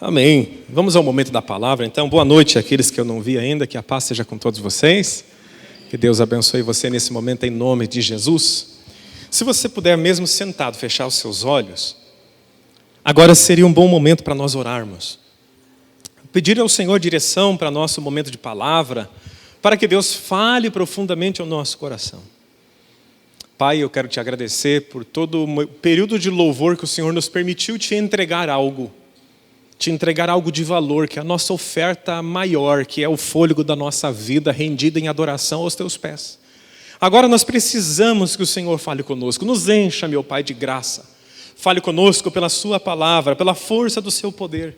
Amém. Vamos ao momento da palavra, então. Boa noite àqueles que eu não vi ainda, que a paz seja com todos vocês. Que Deus abençoe você nesse momento em nome de Jesus. Se você puder, mesmo sentado, fechar os seus olhos, agora seria um bom momento para nós orarmos. Pedir ao Senhor direção para nosso momento de palavra, para que Deus fale profundamente ao nosso coração. Pai, eu quero te agradecer por todo o período de louvor que o Senhor nos permitiu te entregar algo de valor, que é a nossa oferta maior, que é o fôlego da nossa vida rendida em adoração aos teus pés. Agora nós precisamos que o Senhor fale conosco, nos encha, meu Pai, de graça. Fale conosco pela sua palavra, pela força do seu poder.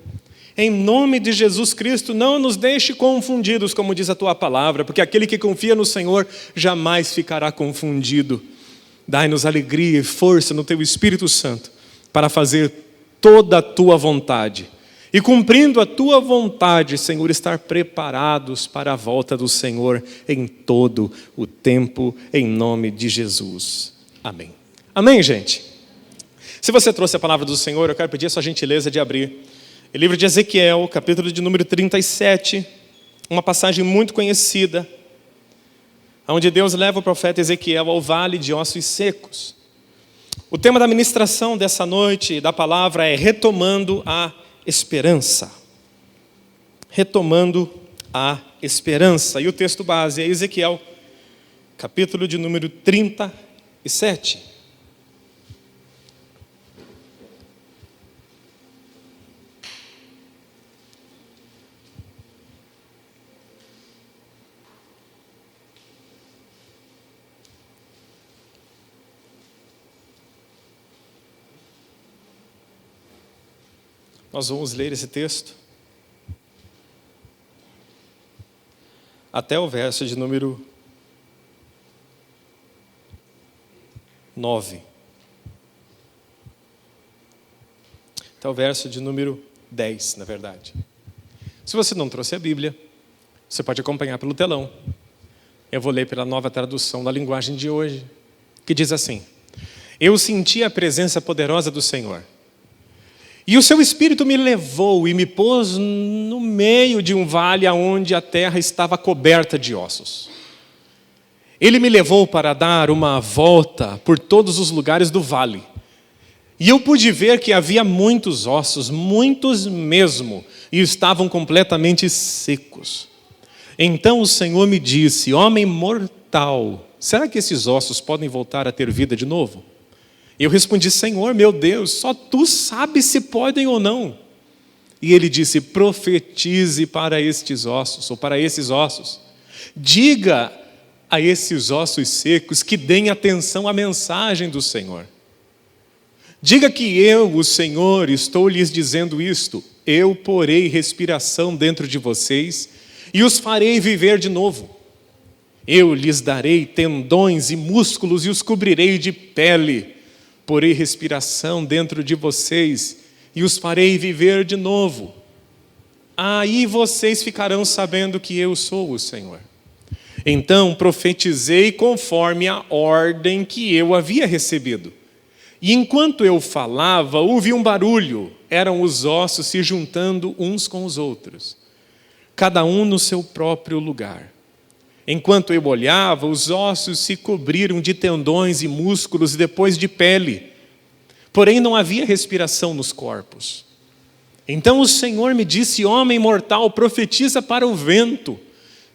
Em nome de Jesus Cristo, não nos deixe confundidos, como diz a tua palavra, porque aquele que confia no Senhor jamais ficará confundido. Dai-nos alegria e força no teu Espírito Santo para fazer toda a tua vontade. E cumprindo a tua vontade, Senhor, estar preparados para a volta do Senhor em todo o tempo, em nome de Jesus. Amém. Amém, gente? Se você trouxe a palavra do Senhor, eu quero pedir a sua gentileza de abrir o livro de Ezequiel, capítulo de número 37, uma passagem muito conhecida, onde Deus leva o profeta Ezequiel ao vale de ossos secos. O tema da ministração dessa noite, da palavra, é retomando a esperança. Retomando a esperança. E o texto base é Ezequiel, capítulo de número 37. Nós vamos ler esse texto até o verso de número 9. Até o verso de número 10, na verdade. Se você não trouxe a Bíblia, você pode acompanhar pelo telão. Eu vou ler pela nova tradução da linguagem de hoje, que diz assim: Eu senti a presença poderosa do Senhor. E o seu Espírito me levou e me pôs no meio de um vale onde a terra estava coberta de ossos. Ele me levou para dar uma volta por todos os lugares do vale. E eu pude ver que havia muitos ossos, muitos mesmo, e estavam completamente secos. Então o Senhor me disse: Homem mortal, será que esses ossos podem voltar a ter vida de novo? Eu respondi: Senhor, meu Deus, só tu sabes se podem ou não. E ele disse: profetize para estes ossos, ou para esses ossos. Diga a esses ossos secos que deem atenção à mensagem do Senhor. Diga que eu, o Senhor, estou lhes dizendo isto. Eu porei respiração dentro de vocês e os farei viver de novo. Eu lhes darei tendões e músculos e os cobrirei de pele. Porei respiração dentro de vocês e os farei viver de novo. Aí vocês ficarão sabendo que eu sou o Senhor. Então profetizei conforme a ordem que eu havia recebido. E enquanto eu falava, ouvi um barulho. Eram os ossos se juntando uns com os outros, cada um no seu próprio lugar. Enquanto eu olhava, os ossos se cobriram de tendões e músculos e depois de pele. Porém, não havia respiração nos corpos. Então o Senhor me disse: Homem mortal, profetiza para o vento.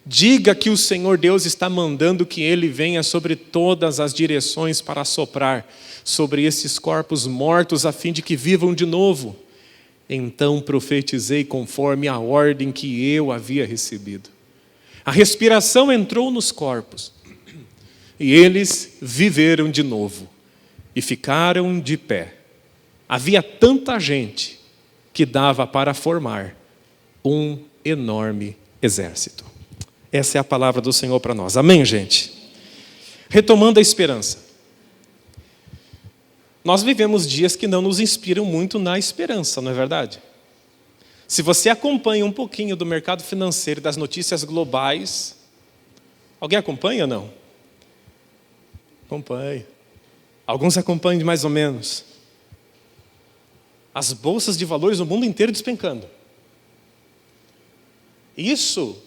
Diga que o Senhor Deus está mandando que ele venha sobre todas as direções para soprar sobre esses corpos mortos, a fim de que vivam de novo. Então profetizei conforme a ordem que eu havia recebido. A respiração entrou nos corpos, e eles viveram de novo, e ficaram de pé. Havia tanta gente que dava para formar um enorme exército. Essa é a palavra do Senhor para nós. Amém, gente? Retomando a esperança. Nós vivemos dias que não nos inspiram muito na esperança, não é verdade? Se você acompanha um pouquinho do mercado financeiro e das notícias globais, alguém acompanha ou não? Acompanha. Alguns acompanham mais ou menos. as bolsas de valores do mundo inteiro despencando. Isso,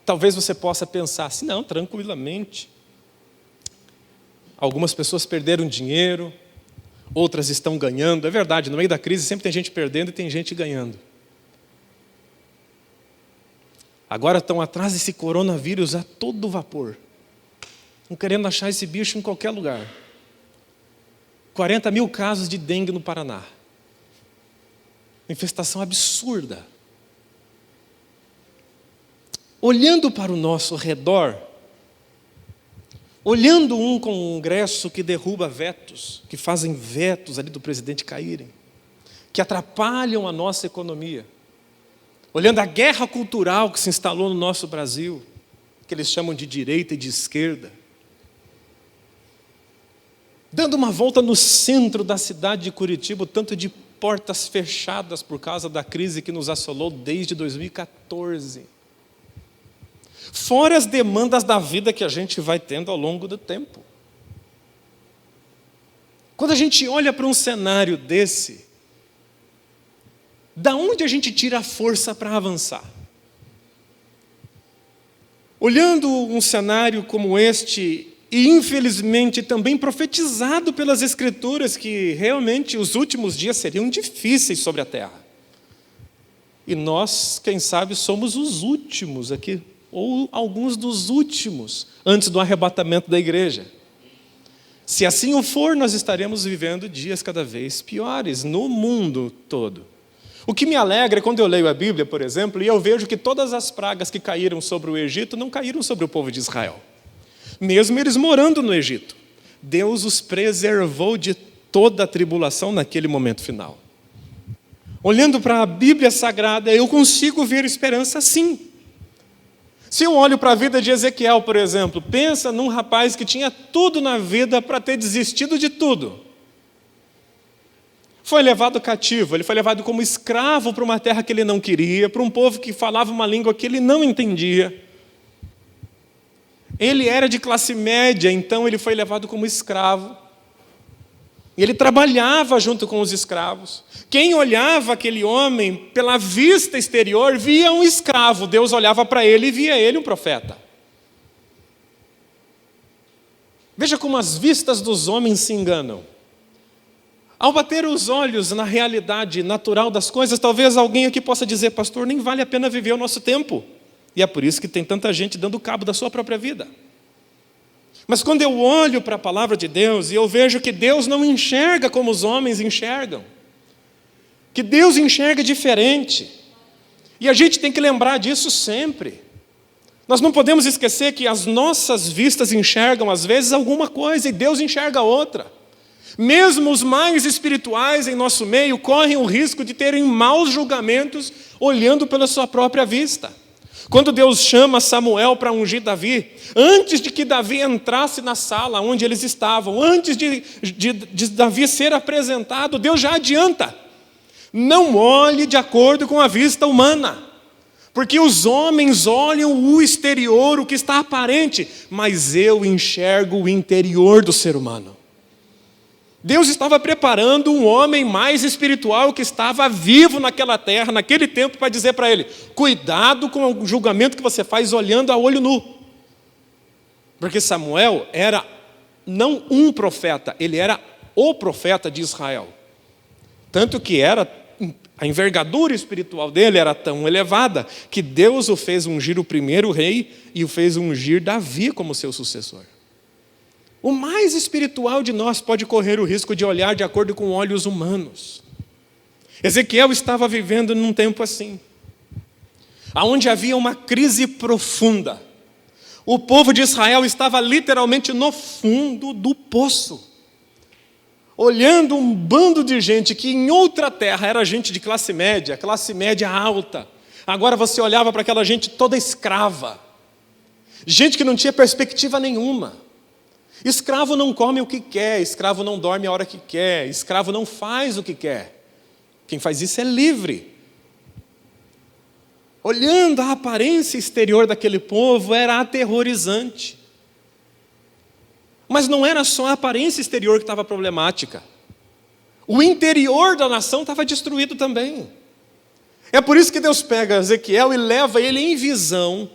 talvez você possa pensar assim, não, tranquilamente. Algumas pessoas perderam dinheiro, outras estão ganhando. É verdade, no meio da crise sempre tem gente perdendo e tem gente ganhando. Agora estão atrás desse coronavírus a todo vapor. Estão querendo achar esse bicho em qualquer lugar. 40 mil casos de dengue no Paraná. Uma infestação absurda. Olhando para o nosso redor, olhando um Congresso que derruba vetos, que fazem vetos ali do presidente caírem, que atrapalham a nossa economia, olhando a guerra cultural que se instalou no nosso Brasil, que eles chamam de direita e de esquerda, dando uma volta no centro da cidade de Curitiba, o tanto de portas fechadas por causa da crise que nos assolou desde 2014. Fora as demandas da vida que a gente vai tendo ao longo do tempo. Quando a gente olha para um cenário desse, da onde a gente tira a força para avançar? Olhando um cenário como este, e infelizmente também profetizado pelas Escrituras, que realmente os últimos dias seriam difíceis sobre a terra. E nós, quem sabe, somos os últimos aqui, ou alguns dos últimos, antes do arrebatamento da igreja. Se assim o for, nós estaremos vivendo dias cada vez piores no mundo todo. O que me alegra é quando eu leio a Bíblia, por exemplo, e eu vejo que todas as pragas que caíram sobre o Egito não caíram sobre o povo de Israel. Mesmo eles morando no Egito, Deus os preservou de toda a tribulação naquele momento final. Olhando para a Bíblia Sagrada, eu consigo ver esperança sim. Se eu olho para a vida de Ezequiel, por exemplo, pensa num rapaz que tinha tudo na vida para ter desistido de tudo. Foi levado cativo, ele foi levado como escravo para uma terra que ele não queria, para um povo que falava uma língua que ele não entendia. Ele era de classe média, então ele foi levado como escravo. E ele trabalhava junto com os escravos. Quem olhava aquele homem pela vista exterior via um escravo. Deus olhava para ele e via ele um profeta. Veja como as vistas dos homens se enganam. Ao bater os olhos na realidade natural das coisas, talvez alguém aqui possa dizer, pastor, nem vale a pena viver o nosso tempo. E é por isso que tem tanta gente dando cabo da sua própria vida. Mas quando eu olho para a palavra de Deus e eu vejo que Deus não enxerga como os homens enxergam, que Deus enxerga diferente, e a gente tem que lembrar disso sempre. Nós não podemos esquecer que as nossas vistas enxergam às vezes alguma coisa e Deus enxerga outra. Mesmo os mais espirituais em nosso meio correm o risco de terem maus julgamentos olhando pela sua própria vista. Quando Deus chama Samuel para ungir Davi, antes de que Davi entrasse na sala onde eles estavam, antes de Davi ser apresentado, Deus já adianta. Não olhe de acordo com a vista humana, porque os homens olham o exterior, o que está aparente, mas eu enxergo o interior do ser humano. Deus estava preparando um homem mais espiritual que estava vivo naquela terra, naquele tempo, para dizer para ele, cuidado com o julgamento que você faz olhando a olho nu. Porque Samuel era não um profeta, ele era o profeta de Israel. Tanto que a envergadura espiritual dele era tão elevada, que Deus o fez ungir o primeiro rei e o fez ungir Davi como seu sucessor. O mais espiritual de nós pode correr o risco de olhar de acordo com olhos humanos. Ezequiel estava vivendo num tempo assim, onde havia uma crise profunda. O povo de Israel estava literalmente no fundo do poço, olhando um bando de gente que em outra terra era gente de classe média alta. Agora você olhava para aquela gente toda escrava, gente que não tinha perspectiva nenhuma. Escravo não come o que quer, escravo não dorme a hora que quer, escravo não faz o que quer. Quem faz isso é livre. Olhando a aparência exterior daquele povo, era aterrorizante. Mas não era só a aparência exterior que estava problemática. O interior da nação estava destruído também. É por isso que Deus pega Ezequiel e leva ele em visão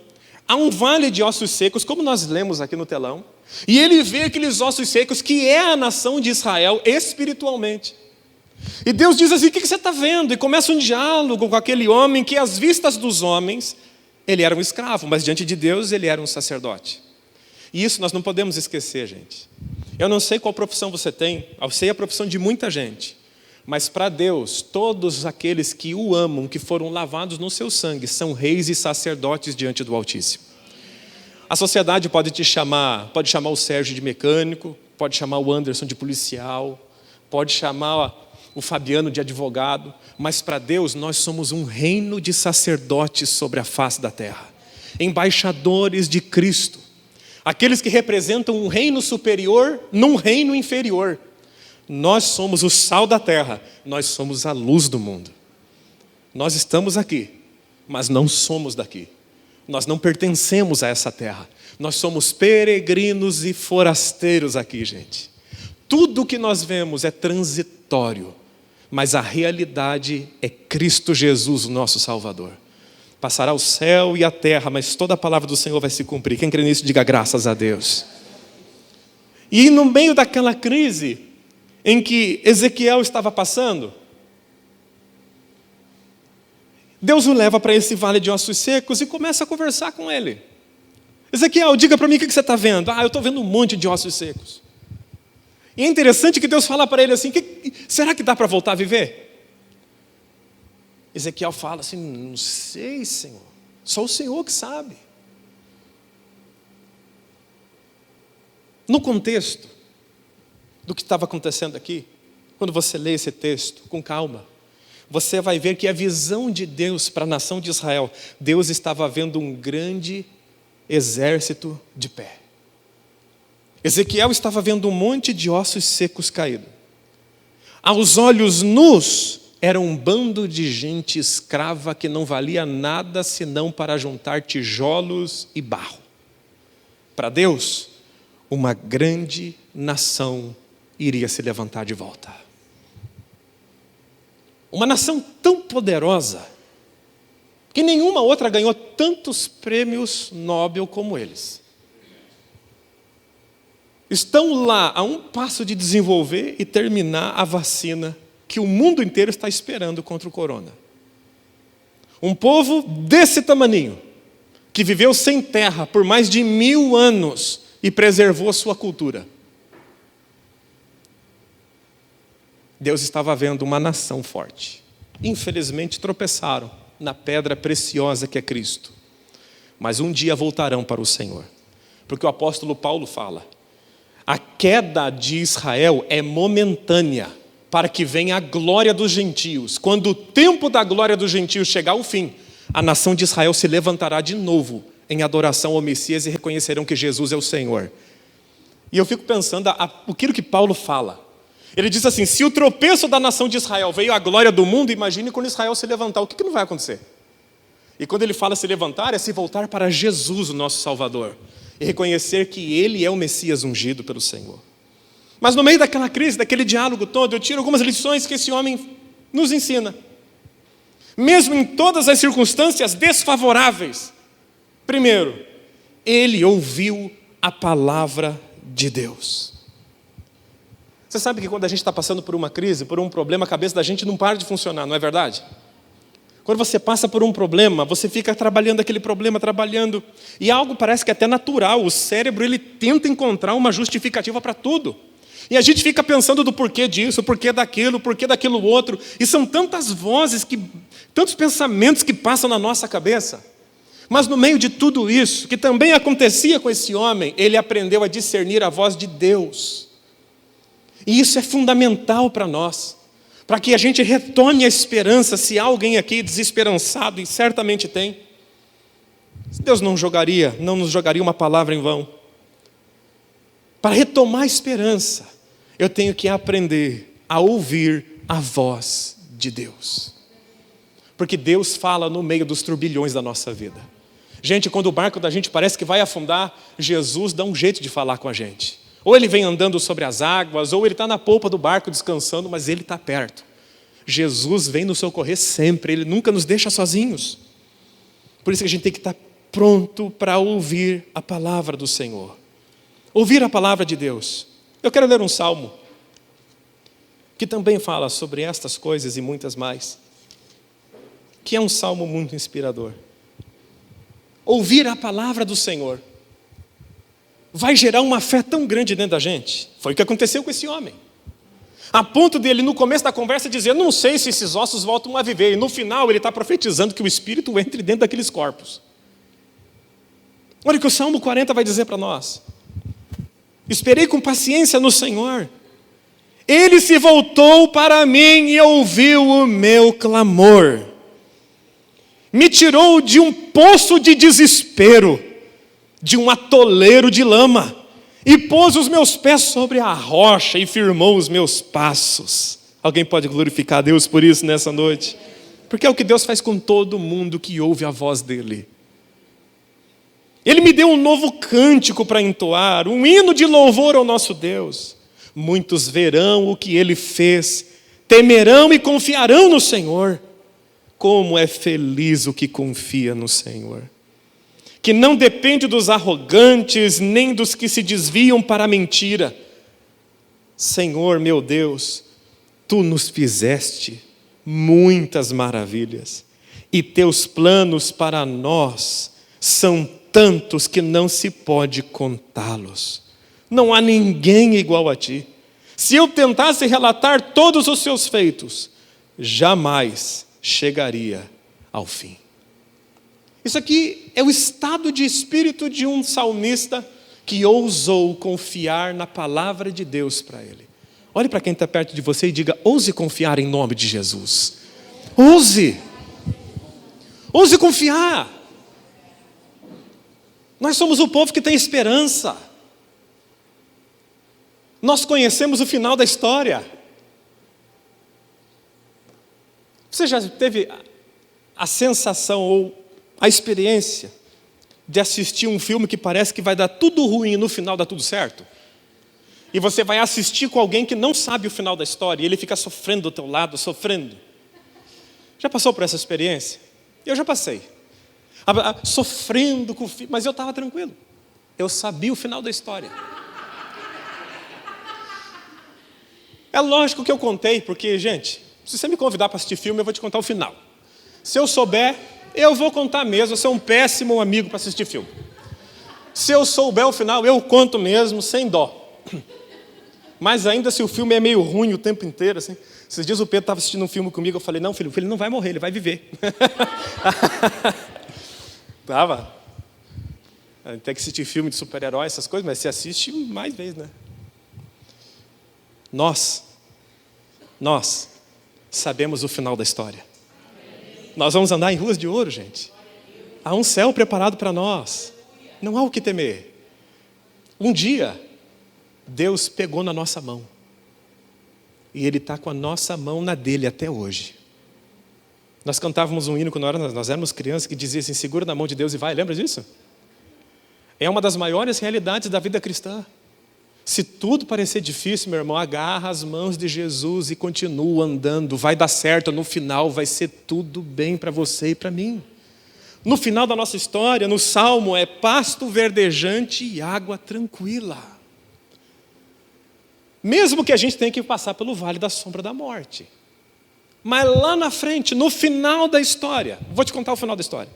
a um vale de ossos secos, como nós lemos aqui no telão. E ele vê aqueles ossos secos, que é a nação de Israel espiritualmente. E Deus diz assim: o que você está vendo? E começa um diálogo com aquele homem que, às vistas dos homens, ele era um escravo, mas diante de Deus ele era um sacerdote. E isso nós não podemos esquecer, gente. Eu não sei qual profissão você tem, eu sei a profissão de muita gente, mas para Deus, todos aqueles que o amam, que foram lavados no seu sangue, são reis e sacerdotes diante do Altíssimo. A sociedade pode chamar o Sérgio de mecânico, pode chamar o Anderson de policial, pode chamar o Fabiano de advogado, mas para Deus nós somos um reino de sacerdotes sobre a face da terra, embaixadores de Cristo. Aqueles que representam um reino superior num reino inferior. Nós somos o sal da terra, nós somos a luz do mundo. Nós estamos aqui, mas não somos daqui. Nós não pertencemos a essa terra. Nós somos peregrinos e forasteiros aqui, gente. Tudo que nós vemos é transitório, mas a realidade é Cristo Jesus, o nosso Salvador. Passará o céu e a terra, mas toda a palavra do Senhor vai se cumprir. Quem crê nisso, diga graças a Deus. E no meio daquela crise em que Ezequiel estava passando, Deus o leva para esse vale de ossos secos e começa a conversar com ele. Ezequiel, diga para mim o que você está vendo. Eu estou vendo um monte de ossos secos. E é interessante que Deus fala para ele assim: será que dá para voltar a viver? Ezequiel fala assim: não sei, Senhor, só o Senhor que sabe. No contexto do que estava acontecendo aqui, quando você lê esse texto com calma, você vai ver que a visão de Deus para a nação de Israel, Deus estava vendo um grande exército de pé. Ezequiel estava vendo um monte de ossos secos caídos. Aos olhos nus, era um bando de gente escrava que não valia nada senão para juntar tijolos e barro. Para Deus, uma grande nação iria se levantar de volta. Uma nação tão poderosa que nenhuma outra ganhou tantos prêmios Nobel como eles. Estão lá a um passo de desenvolver e terminar a vacina que o mundo inteiro está esperando contra o corona. Um povo desse tamaninho, que viveu sem terra por mais de 1000 anos e preservou a sua cultura. Deus estava vendo uma nação forte. Infelizmente tropeçaram na pedra preciosa que é Cristo. Mas um dia voltarão para o Senhor. Porque o apóstolo Paulo fala: a queda de Israel é momentânea, para que venha a glória dos gentios. Quando o tempo da glória dos gentios chegar ao fim, a nação de Israel se levantará de novo em adoração ao Messias e reconhecerão que Jesus é o Senhor. E eu fico pensando aquilo que Paulo fala. Ele diz assim: se o tropeço da nação de Israel veio à glória do mundo, imagine quando Israel se levantar, o que não vai acontecer? E quando ele fala se levantar, é se voltar para Jesus, o nosso Salvador, e reconhecer que Ele é o Messias ungido pelo Senhor. Mas no meio daquela crise, daquele diálogo todo, eu tiro algumas lições que esse homem nos ensina. Mesmo em todas as circunstâncias desfavoráveis. Primeiro, ele ouviu a palavra de Deus. Você sabe que quando a gente está passando por uma crise, por um problema, a cabeça da gente não para de funcionar, não é verdade? Quando você passa por um problema, você fica trabalhando aquele problema, e algo parece que é até natural. O cérebro, ele tenta encontrar uma justificativa para tudo. E a gente fica pensando do porquê disso, porquê daquilo outro. E são tantas vozes, tantos pensamentos que passam na nossa cabeça. Mas no meio de tudo isso, que também acontecia com esse homem, ele aprendeu a discernir a voz de Deus. E isso é fundamental para nós, para que a gente retome a esperança. Se há alguém aqui desesperançado, e certamente tem, Deus não nos jogaria uma palavra em vão. Para retomar a esperança, eu tenho que aprender a ouvir a voz de Deus. Porque Deus fala no meio dos turbilhões da nossa vida. Gente, quando o barco da gente parece que vai afundar, Jesus dá um jeito de falar com a gente. Ou ele vem andando sobre as águas, ou ele está na polpa do barco descansando, mas ele está perto. Jesus vem nos socorrer sempre, ele nunca nos deixa sozinhos. Por isso que a gente tem que estar pronto para ouvir a palavra do Senhor. Ouvir a palavra de Deus. Eu quero ler um salmo que também fala sobre estas coisas e muitas mais, que é um salmo muito inspirador. Ouvir a palavra do Senhor vai gerar uma fé tão grande dentro da gente. Foi o que aconteceu com esse homem. A ponto dele, no começo da conversa, dizer: não sei se esses ossos voltam a viver. E no final ele está profetizando que o Espírito entre dentro daqueles corpos. Olha o que o Salmo 40 vai dizer para nós. Esperei com paciência no Senhor. Ele se voltou para mim e ouviu o meu clamor. Me tirou de um poço de desespero, de um atoleiro de lama, e pôs os meus pés sobre a rocha e firmou os meus passos. Alguém pode glorificar a Deus por isso nessa noite? Porque é o que Deus faz com todo mundo que ouve a voz dEle. Ele me deu um novo cântico para entoar, um hino de louvor ao nosso Deus. Muitos verão o que Ele fez, temerão e confiarão no Senhor. Como é feliz o que confia no Senhor, que não depende dos arrogantes, nem dos que se desviam para a mentira. Senhor, meu Deus, Tu nos fizeste muitas maravilhas, e Teus planos para nós são tantos que não se pode contá-los. Não há ninguém igual a Ti. Se eu tentasse relatar todos os Seus feitos, jamais chegaria ao fim. Isso aqui é o estado de espírito de um salmista que ousou confiar na palavra de Deus para ele. Olhe para quem está perto de você e diga: ouse confiar em nome de Jesus. Ouse confiar. Nós somos o povo que tem esperança. Nós conhecemos o final da história. Você já teve a sensação ou a experiência de assistir um filme que parece que vai dar tudo ruim e no final dá tudo certo? E você vai assistir com alguém que não sabe o final da história e ele fica sofrendo do teu lado, sofrendo. Já passou por essa experiência? Eu já passei. Sofrendo com o filho, mas eu estava tranquilo. Eu sabia o final da história. É lógico que eu contei, porque, gente, se você me convidar para assistir filme, eu vou te contar o final. Se eu souber, eu vou contar mesmo. Eu sou um péssimo amigo para assistir filme. Se eu souber o final, eu conto mesmo, sem dó. Mas ainda se o filme é meio ruim o tempo inteiro, assim. Esses dias o Pedro estava assistindo um filme comigo, eu falei: não, filho, o filho não vai morrer, ele vai viver. Tava. Tem que assistir filme de super-herói, essas coisas, mas você assiste mais vezes, né? Nós sabemos o final da história. Nós vamos andar em ruas de ouro, gente. Há um céu preparado para nós. Não há o que temer. Um dia, Deus pegou na nossa mão. E Ele está com a nossa mão na dele até hoje. Nós cantávamos um hino quando nós éramos crianças que dizia assim: segura na mão de Deus e vai. Lembra disso? É uma das maiores realidades da vida cristã. Se tudo parecer difícil, meu irmão, agarra as mãos de Jesus e continua andando. Vai dar certo, no final vai ser tudo bem para você e para mim. No final da nossa história, no Salmo, é pasto verdejante e água tranquila. Mesmo que a gente tenha que passar pelo vale da sombra da morte. Mas lá na frente, no final da história, vou te contar o final da história.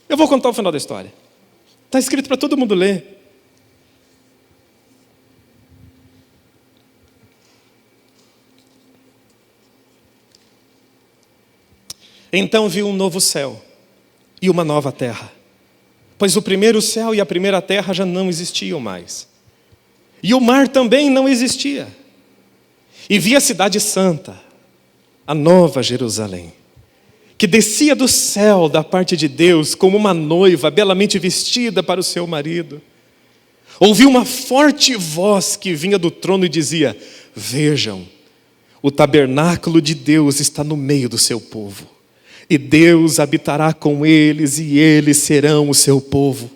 Eu vou contar o final da história. Está escrito para todo mundo ler. Então vi um novo céu e uma nova terra, pois o primeiro céu e a primeira terra já não existiam mais. E o mar também não existia. E vi a cidade santa, a nova Jerusalém, que descia do céu da parte de Deus como uma noiva belamente vestida para o seu marido. Ouvi uma forte voz que vinha do trono e dizia: vejam, o tabernáculo de Deus está no meio do seu povo. E Deus habitará com eles, e eles serão o seu povo.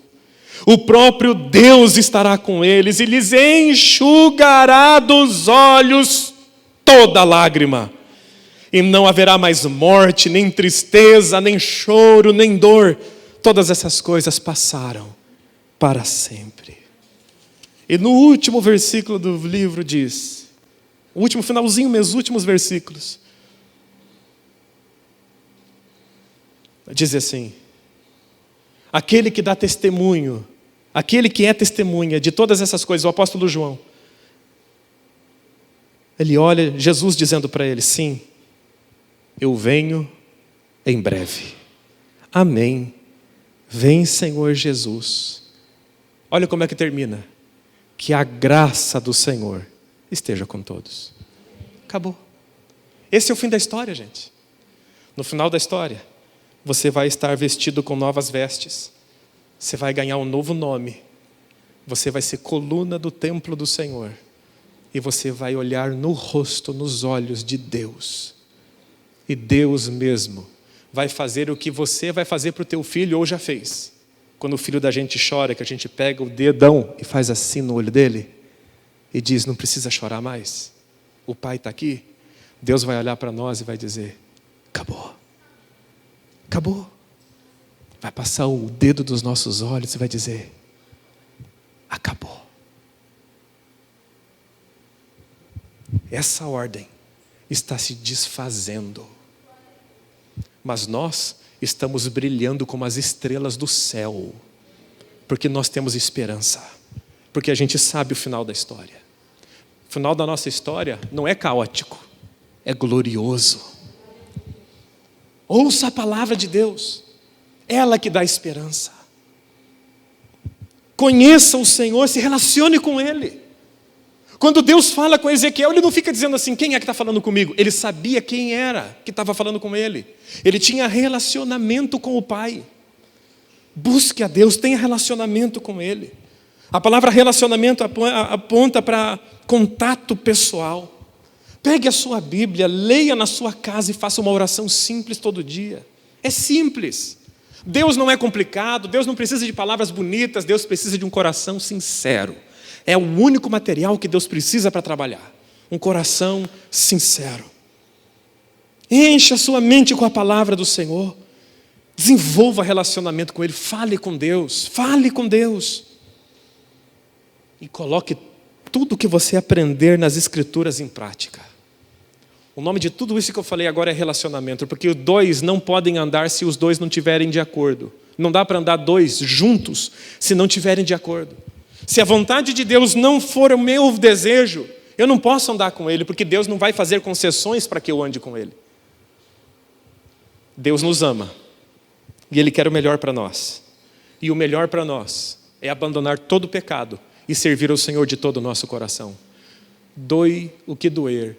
O próprio Deus estará com eles e lhes enxugará dos olhos toda lágrima. E não haverá mais morte, nem tristeza, nem choro, nem dor. Todas essas coisas passaram para sempre. E no último versículo do livro diz, o último finalzinho, meus últimos versículos, diz assim: aquele que dá testemunho, aquele que é testemunha de todas essas coisas, o apóstolo João, ele olha Jesus dizendo para ele: sim, eu venho em breve. Amém. Vem, Senhor Jesus. Olha como é que termina. Que a graça do Senhor esteja com todos. Acabou. Esse é o fim da história, gente. No final da história, você vai estar vestido com novas vestes. Você vai ganhar um novo nome. Você vai ser coluna do templo do Senhor. E você vai olhar no rosto, nos olhos de Deus. E Deus mesmo vai fazer o que você vai fazer para o teu filho ou já fez. Quando o filho da gente chora, que a gente pega o dedão e faz assim no olho dele e diz: não precisa chorar mais. O pai está aqui. Deus vai olhar para nós e vai dizer: acabou. Acabou. Vai passar o dedo dos nossos olhos e vai dizer: acabou. Essa ordem está se desfazendo. Mas nós estamos brilhando como as estrelas do céu. Porque nós temos esperança. Porque a gente sabe o final da história. O final da nossa história não é caótico. É glorioso. Ouça a palavra de Deus. Ela que dá esperança. Conheça o Senhor, se relacione com Ele. Quando Deus fala com Ezequiel, Ele não fica dizendo assim: quem é que está falando comigo? Ele sabia quem era que estava falando com ele. Ele tinha relacionamento com o Pai. Busque a Deus, tenha relacionamento com Ele. A palavra relacionamento aponta para contato pessoal. Pegue a sua Bíblia, leia na sua casa e faça uma oração simples todo dia. É simples. Deus não é complicado, Deus não precisa de palavras bonitas, Deus precisa de um coração sincero. É o único material que Deus precisa para trabalhar. Um coração sincero. Encha a sua mente com a palavra do Senhor. Desenvolva relacionamento com Ele. Fale com Deus. Fale com Deus. E coloque tudo que você aprender nas Escrituras em prática. O nome de tudo isso que eu falei agora é relacionamento. Porque os dois não podem andar se os dois não estiverem de acordo. Não dá para andar dois juntos se não estiverem de acordo. Se a vontade de Deus não for o meu desejo, eu não posso andar com Ele, porque Deus não vai fazer concessões para que eu ande com Ele. Deus nos ama, e Ele quer o melhor para nós. E o melhor para nós é abandonar todo o pecado e servir ao Senhor de todo o nosso coração. Doe o que doer,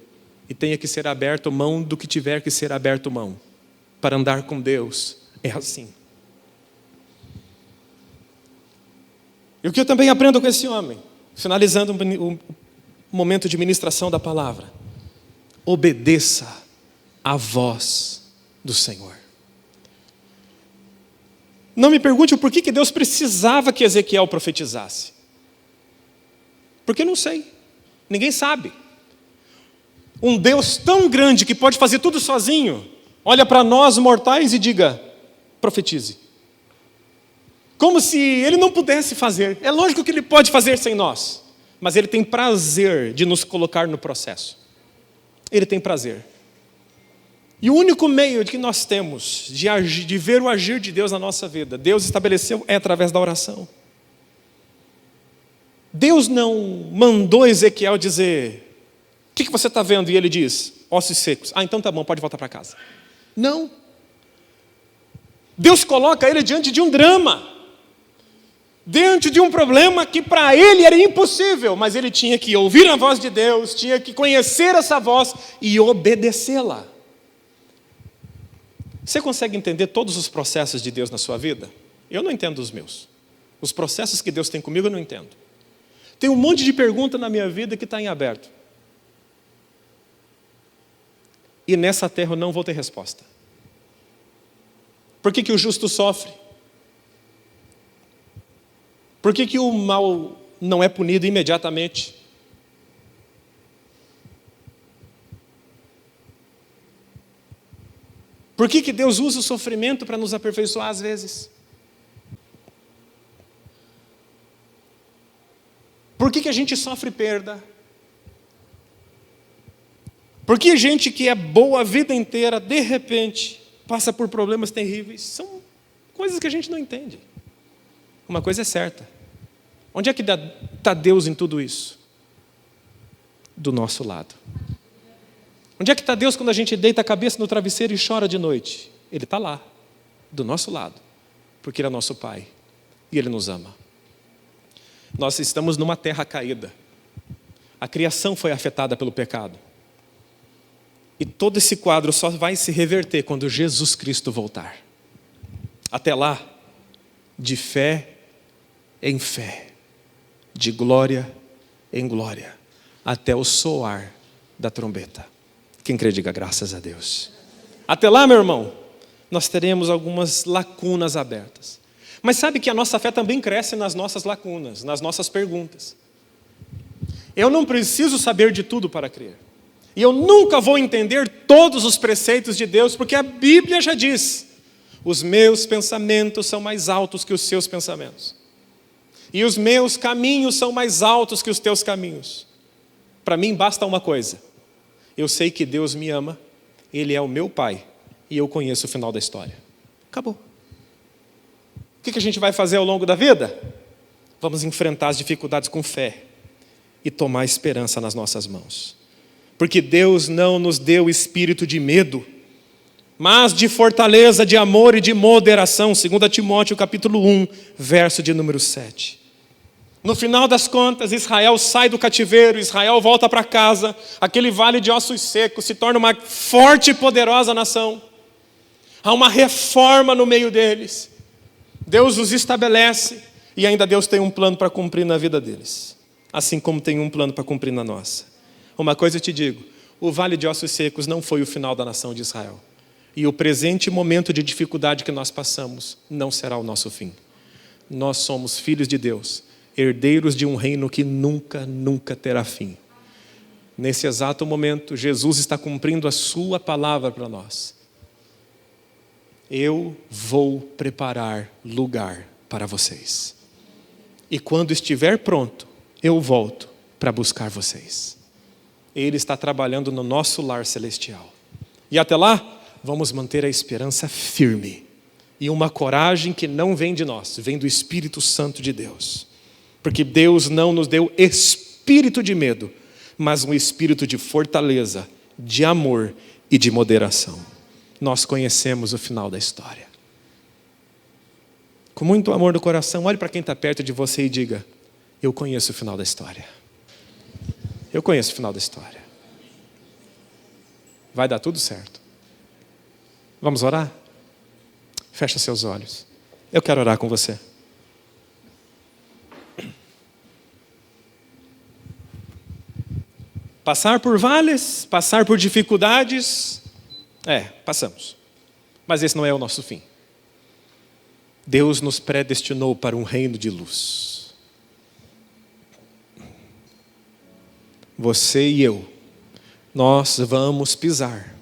e tenha que ser aberto mão do que tiver que ser aberto mão. Para andar com Deus é assim. E o que eu também aprendo com esse homem, finalizando o momento de ministração da palavra: obedeça à voz do Senhor. Não me pergunte o porquê que Deus precisava que Ezequiel profetizasse. Porque eu não sei, ninguém sabe. Um Deus tão grande que pode fazer tudo sozinho, olha para nós mortais e diga: profetize. Como se Ele não pudesse fazer. É lógico que Ele pode fazer sem nós. Mas Ele tem prazer de nos colocar no processo. Ele tem prazer. E o único meio que nós temos de ver o agir de Deus na nossa vida, Deus estabeleceu, é através da oração. Deus não mandou Ezequiel dizer: o que você está vendo? E ele diz: ossos secos. Ah, então tá bom, pode voltar para casa. Não. Deus coloca ele diante de um drama. Diante de um problema que para ele era impossível, mas ele tinha que ouvir a voz de Deus, tinha que conhecer essa voz e obedecê-la. Você consegue entender todos os processos de Deus na sua vida? Eu não entendo os meus. Os processos que Deus tem comigo eu não entendo. Tem um monte de pergunta na minha vida que está em aberto. E nessa terra eu não vou ter resposta. Por que o justo sofre? Por que o mal não é punido imediatamente? Por que Deus usa o sofrimento para nos aperfeiçoar às vezes? Por que a gente sofre perda? Por que gente que é boa a vida inteira, de repente, passa por problemas terríveis? São coisas que a gente não entende. Uma coisa é certa. Onde é que está Deus em tudo isso? Do nosso lado. Onde é que está Deus quando a gente deita a cabeça no travesseiro e chora de noite? Ele está lá, do nosso lado, porque Ele é nosso Pai e Ele nos ama. Nós estamos numa terra caída. A criação foi afetada pelo pecado. E todo esse quadro só vai se reverter quando Jesus Cristo voltar. Até lá, de fé em fé, de glória em glória, até o soar da trombeta. Quem crê, diga graças a Deus. Até lá, meu irmão, nós teremos algumas lacunas abertas. Mas sabe que a nossa fé também cresce nas nossas lacunas, nas nossas perguntas. Eu não preciso saber de tudo para crer. E eu nunca vou entender todos os preceitos de Deus, porque a Bíblia já diz: os meus pensamentos são mais altos que os seus pensamentos. E os meus caminhos são mais altos que os teus caminhos. Para mim basta uma coisa. Eu sei que Deus me ama, Ele é o meu Pai, e eu conheço o final da história. Acabou. O que a gente vai fazer ao longo da vida? Vamos enfrentar as dificuldades com fé e tomar esperança nas nossas mãos. Porque Deus não nos deu espírito de medo, mas de fortaleza, de amor e de moderação. 2 Timóteo capítulo 1, verso de número 7. No final das contas, Israel sai do cativeiro, Israel volta para casa, aquele vale de ossos secos se torna uma forte e poderosa nação. Há uma reforma no meio deles. Deus os estabelece e ainda Deus tem um plano para cumprir na vida deles, assim como tem um plano para cumprir na nossa. Uma coisa eu te digo: o vale de ossos secos não foi o final da nação de Israel. E o presente momento de dificuldade que nós passamos não será o nosso fim. Nós somos filhos de Deus, herdeiros de um reino que nunca, nunca terá fim. Nesse exato momento, Jesus está cumprindo a sua palavra para nós. Eu vou preparar lugar para vocês. E quando estiver pronto, eu volto para buscar vocês. Ele está trabalhando no nosso lar celestial. E até lá, vamos manter a esperança firme. E uma coragem que não vem de nós, vem do Espírito Santo de Deus. Porque Deus não nos deu espírito de medo, mas um espírito de fortaleza, de amor e de moderação. Nós conhecemos o final da história. Com muito amor no coração, olhe para quem está perto de você e diga: eu conheço o final da história. Eu conheço o final da história. Vai dar tudo certo. Vamos orar? Fecha seus olhos. Eu quero orar com você. Passar por vales, passar por dificuldades, passamos. Mas esse não é o nosso fim. Deus nos predestinou para um reino de luz. Você e eu, nós vamos pisar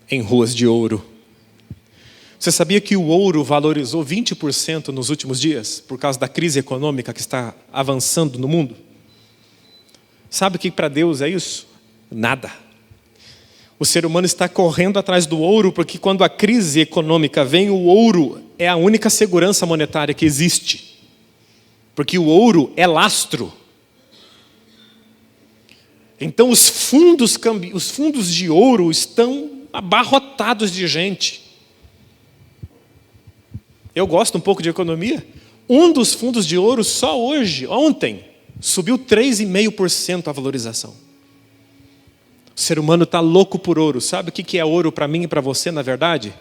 em ruas de ouro. Você sabia que o ouro valorizou 20% nos últimos dias, por causa da crise econômica que está avançando no mundo? Sabe o que para Deus é isso? Nada. O ser humano está correndo atrás do ouro, porque quando a crise econômica vem, o ouro é a única segurança monetária que existe. Porque o ouro é lastro. Então os fundos de ouro estão abarrotados de gente. Eu gosto um pouco de economia. Um dos fundos de ouro só ontem, subiu 3,5% a valorização. O ser humano está louco por ouro. Sabe o que é ouro para mim e para você, na verdade?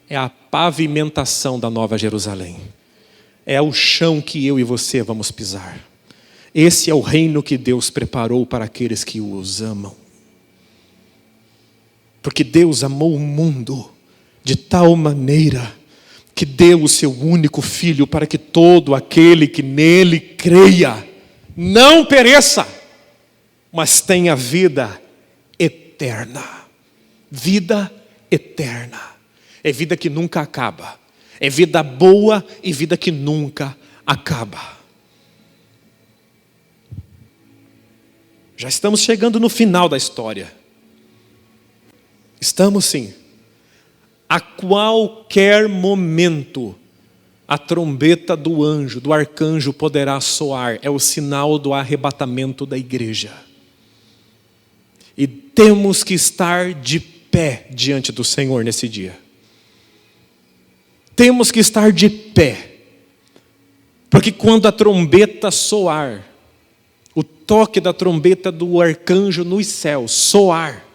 É a pavimentação da Nova Jerusalém. É o chão que eu e você vamos pisar. Esse é o reino que Deus preparou para aqueles que os amam. Porque Deus amou o mundo de tal maneira que deu o seu único Filho para que todo aquele que nele creia não pereça, mas tenha vida eterna. Vida eterna. É vida que nunca acaba. É vida boa e vida que nunca acaba. Já estamos chegando no final da história. Estamos sim. A qualquer momento, a trombeta do anjo, do arcanjo poderá soar. É o sinal do arrebatamento da igreja. E temos que estar de pé diante do Senhor nesse dia. Temos que estar de pé. Porque quando a trombeta soar, o toque da trombeta do arcanjo nos céus soar,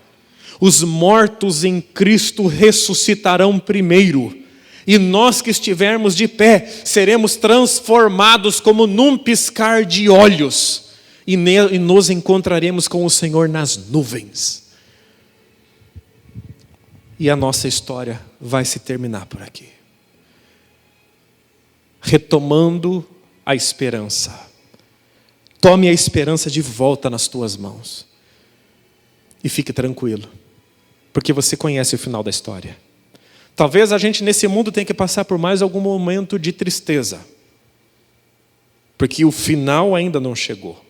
os mortos em Cristo ressuscitarão primeiro. E nós que estivermos de pé, seremos transformados como num piscar de olhos. E nos encontraremos com o Senhor nas nuvens. E a nossa história vai se terminar por aqui. Retomando a esperança. Tome a esperança de volta nas tuas mãos. E fique tranquilo. Porque você conhece o final da história. Talvez a gente nesse mundo tenha que passar por mais algum momento de tristeza. Porque o final ainda não chegou.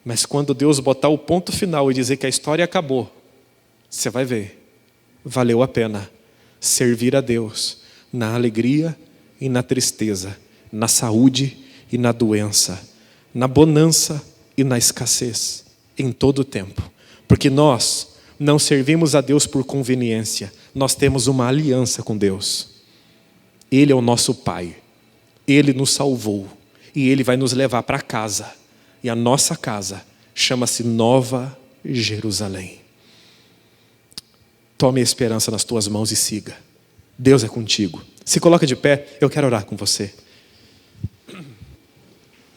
Mas quando Deus botar o ponto final e dizer que a história acabou, você vai ver. Valeu a pena servir a Deus na alegria e na tristeza, na saúde e na doença, na bonança e na escassez, em todo o tempo. Porque nós não servimos a Deus por conveniência, nós temos uma aliança com Deus. Ele é o nosso Pai, Ele nos salvou e Ele vai nos levar para casa. E a nossa casa chama-se Nova Jerusalém. Tome a esperança nas tuas mãos e siga. Deus é contigo. Se coloca de pé, eu quero orar com você.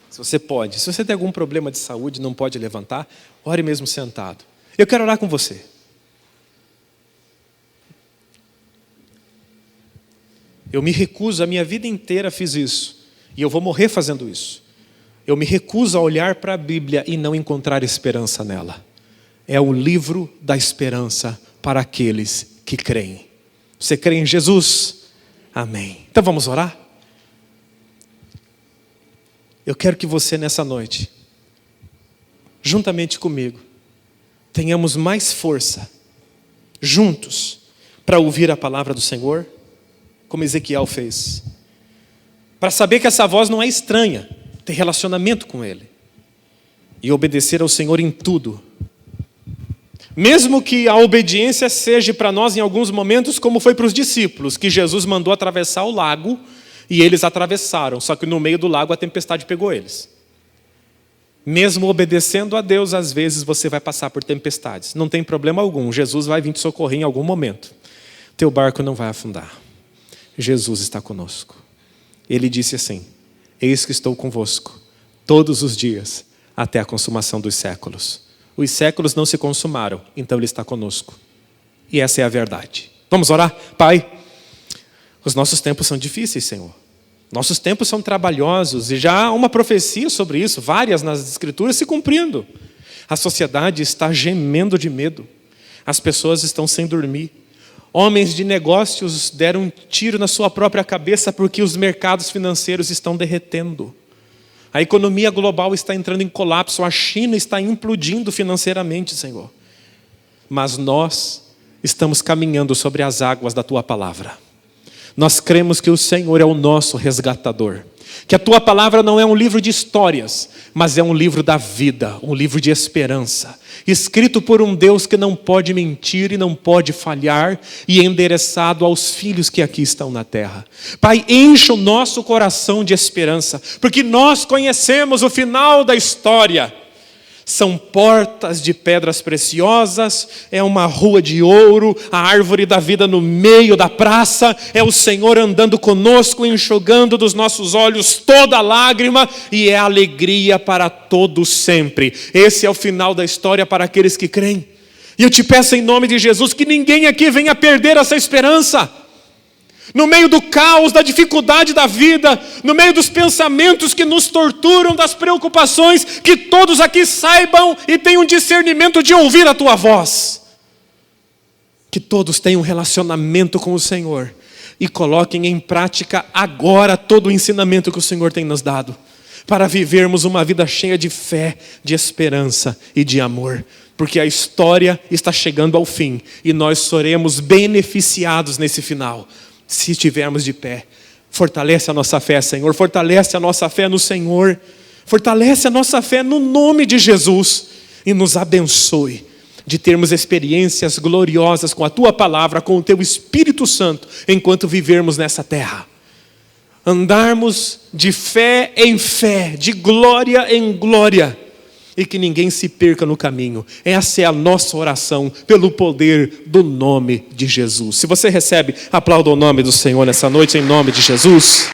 Se você pode, se você tem algum problema de saúde, não pode levantar, ore mesmo sentado. Eu quero orar com você. Eu me recuso, a minha vida inteira fiz isso. E eu vou morrer fazendo isso. Eu me recuso a olhar para a Bíblia e não encontrar esperança nela. É o livro da esperança para aqueles que creem. Você crê em Jesus? Amém. Então vamos orar? Eu quero que você nessa noite, juntamente comigo, tenhamos mais força, juntos, para ouvir a palavra do Senhor, como Ezequiel fez. Para saber que essa voz não é estranha, ter relacionamento com Ele. E obedecer ao Senhor em tudo. Mesmo que a obediência seja para nós em alguns momentos como foi para os discípulos, que Jesus mandou atravessar o lago e eles atravessaram, só que no meio do lago a tempestade pegou eles. Mesmo obedecendo a Deus, às vezes você vai passar por tempestades. Não tem problema algum, Jesus vai vir te socorrer em algum momento. Teu barco não vai afundar. Jesus está conosco. Ele disse assim: eis que estou convosco todos os dias até a consumação dos séculos. Os séculos não se consumaram, então Ele está conosco. E essa é a verdade. Vamos orar? Pai, os nossos tempos são difíceis, Senhor. Nossos tempos são trabalhosos e já há uma profecia sobre isso, várias nas Escrituras se cumprindo. A sociedade está gemendo de medo. As pessoas estão sem dormir. Homens de negócios deram um tiro na sua própria cabeça porque os mercados financeiros estão derretendo. A economia global está entrando em colapso, a China está implodindo financeiramente, Senhor. Mas nós estamos caminhando sobre as águas da Tua palavra. Nós cremos que o Senhor é o nosso resgatador. Que a Tua palavra não é um livro de histórias, mas é um livro da vida, um livro de esperança. Escrito por um Deus que não pode mentir e não pode falhar, e endereçado aos filhos que aqui estão na terra. Pai, encha o nosso coração de esperança, porque nós conhecemos o final da história. São portas de pedras preciosas, é uma rua de ouro, a árvore da vida no meio da praça, é o Senhor andando conosco, enxugando dos nossos olhos toda lágrima, e é alegria para todos sempre. Esse é o final da história para aqueles que creem. E eu te peço em nome de Jesus que ninguém aqui venha perder essa esperança. No meio do caos, da dificuldade da vida, no meio dos pensamentos que nos torturam, das preocupações, que todos aqui saibam e tenham discernimento de ouvir a tua voz. Que todos tenham um relacionamento com o Senhor e coloquem em prática agora todo o ensinamento que o Senhor tem nos dado, para vivermos uma vida cheia de fé, de esperança e de amor. Porque a história está chegando ao fim e nós seremos beneficiados nesse final, se estivermos de pé. Fortalece a nossa fé, Senhor. Fortalece a nossa fé no Senhor. Fortalece a nossa fé no nome de Jesus. E nos abençoe de termos experiências gloriosas com a Tua palavra, com o Teu Espírito Santo, enquanto vivermos nessa terra. Andarmos de fé em fé, de glória em glória, e que ninguém se perca no caminho. Essa é a nossa oração, pelo poder do nome de Jesus. Se você recebe, aplauda o nome do Senhor nessa noite, em nome de Jesus.